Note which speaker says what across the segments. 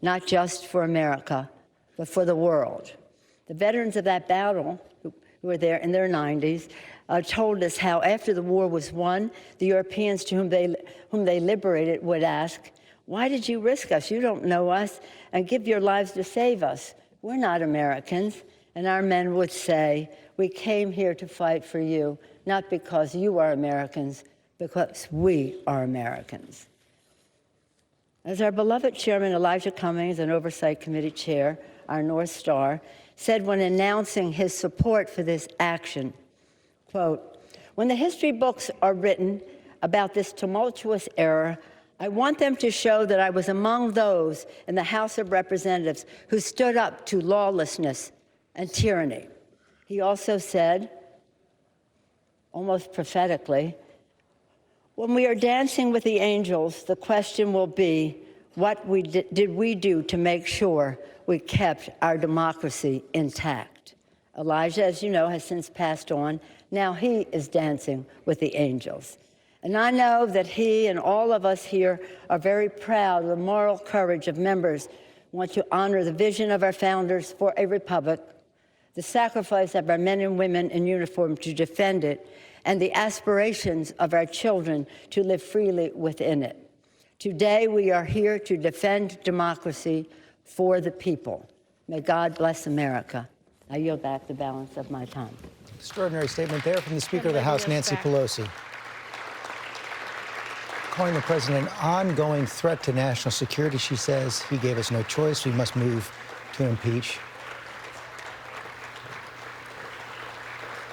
Speaker 1: not just for America, but for the world. The veterans of that battle, who were there in their 90s, told us how after the war was won, the Europeans to whom they liberated would ask, "Why did you risk us? You don't know us, and give your lives to save us. We're not Americans." And our men would say, "We came here to fight for you, not because you are Americans, because we are Americans." As our beloved Chairman Elijah Cummings, an Oversight Committee Chair, our North Star, said when announcing his support for this action, quote, "When the history books are written about this tumultuous era, I want them to show that I was among those in the House of Representatives who stood up to lawlessness and tyranny." He also said, almost prophetically, "When we are dancing with the angels, the question will be, what did we do to make sure we kept our democracy intact?" Elijah, as you know, has since passed on. Now he is dancing with the angels. And I know that he and all of us here are very proud of the moral courage of members who want to honor the vision of our founders for a republic, the sacrifice of our men and women in uniform to defend it, and the aspirations of our children to live freely within it. Today, we are here to defend democracy for the people. May God bless America. I yield back the balance of my time.
Speaker 2: Extraordinary statement there from the Speaker of the House, Nancy Pelosi. Calling the president an ongoing threat to national security, she says he gave us no choice. We must move to impeach.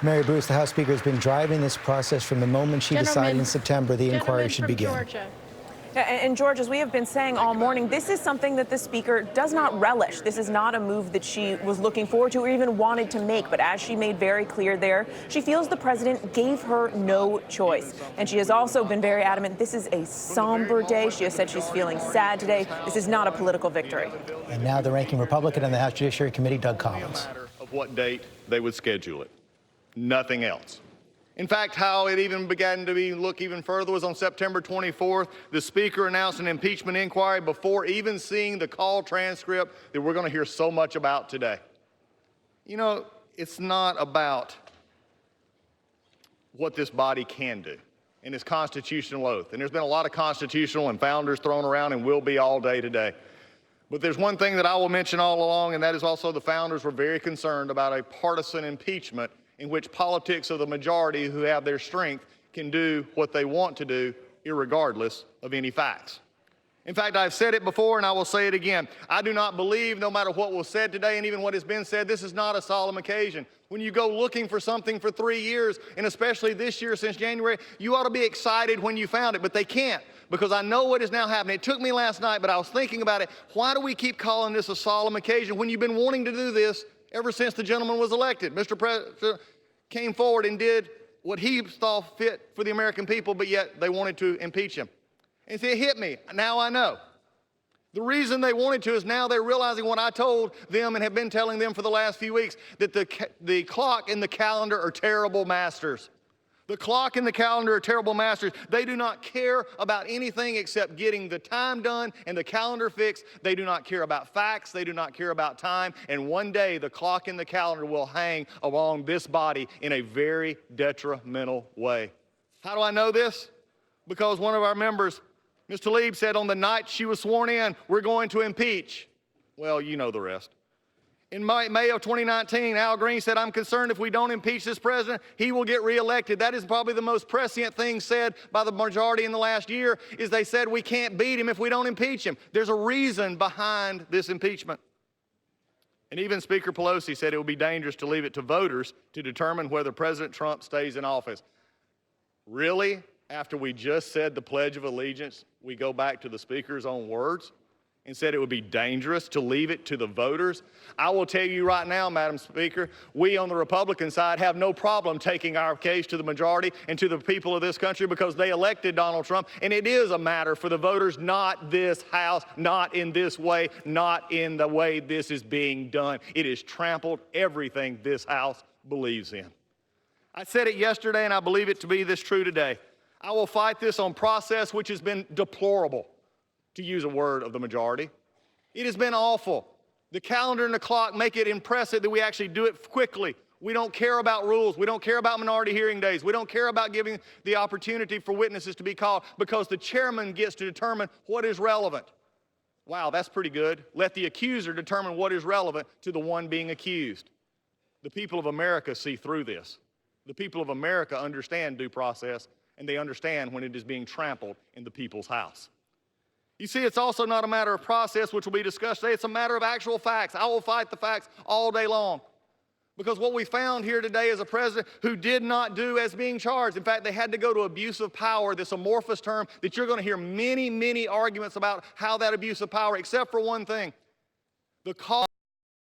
Speaker 2: Mary Bruce, the House Speaker, has been driving this process from the moment she decided in September the inquiry should begin.
Speaker 3: Georgia. And George, as we have been saying all morning, this is something that the Speaker does not relish. This is not a move that she was looking forward to or even wanted to make. But as she made very clear there, she feels the president gave her no choice. And she has also been very adamant this is a somber day. She has said she's feeling sad today. This is not a political victory.
Speaker 2: And now the ranking Republican on the House Judiciary Committee, Doug Collins.
Speaker 4: Of what date they would schedule it. Nothing else. In fact, how it even began to look even further was on September 24th. The Speaker announced an impeachment inquiry before even seeing the call transcript that we're going to hear so much about today. You know, it's not about what this body can do in its constitutional oath. And there's been a lot of constitutional and founders thrown around and will be all day today. But there's one thing that I will mention all along, and that is also the founders were very concerned about a partisan impeachment in which politics of the majority who have their strength can do what they want to do irregardless of any facts. In fact, I've said it before and I will say it again. I do not believe, no matter what was said today and even what has been said, this is not a solemn occasion. When you go looking for something for 3 years, and especially this year since January, you ought to be excited when you found it, but they can't, because I know what is now happening. It took me last night, but I was thinking about it. Why do we keep calling this a solemn occasion when you've been wanting to do this ever since the gentleman was elected? Mr. President came forward and did what he thought fit for the American people, but yet they wanted to impeach him. And see, it hit me. Now I know. The reason they wanted to is now they're realizing what I told them and have been telling them for the last few weeks, that the clock and the calendar are terrible masters. The clock and the calendar are terrible masters. They do not care about anything except getting the time done and the calendar fixed. They do not care about facts. They do not care about time. And one day the clock and the calendar will hang along this body in a very detrimental way. How do I know this? Because one of our members, Ms. Tlaib, said on the night she was sworn in, we're going to impeach. Well, you know the rest. In May of 2019, Al Green said, I'm concerned if we don't impeach this president, he will get reelected. That is probably the most prescient thing said by the majority in the last year, is they said we can't beat him if we don't impeach him. There's a reason behind this impeachment. And even Speaker Pelosi said it would be dangerous to leave it to voters to determine whether President Trump stays in office. Really? After we just said the Pledge of Allegiance, we go back to the Speaker's own words and said it would be dangerous to leave it to the voters? I will tell you right now, Madam Speaker, we on the Republican side have no problem taking our case to the majority and to the people of this country, because they elected Donald Trump, and it is a matter for the voters, not this House, not in this way, not in the way this is being done. It has trampled everything this House believes in. I said it yesterday, and I believe it to be this true today. I will fight this on process, which has been deplorable, to use a word of the majority. It has been awful. The calendar and the clock make it impressive that we actually do it quickly. We don't care about rules. We don't care about minority hearing days. We don't care about giving the opportunity for witnesses to be called because the chairman gets to determine what is relevant. Wow, that's pretty good. Let the accuser determine what is relevant to the one being accused. The people of America see through this. The people of America understand due process, and they understand when it is being trampled in the people's house. You see, it's also not a matter of process, which will be discussed today. It's a matter of actual facts. I will fight the facts all day long. Because what we found here today is a president who did not do as being charged. In fact, they had to go to abuse of power, this amorphous term that you're going to hear many, many arguments about how that abuse of power, except for one thing. The call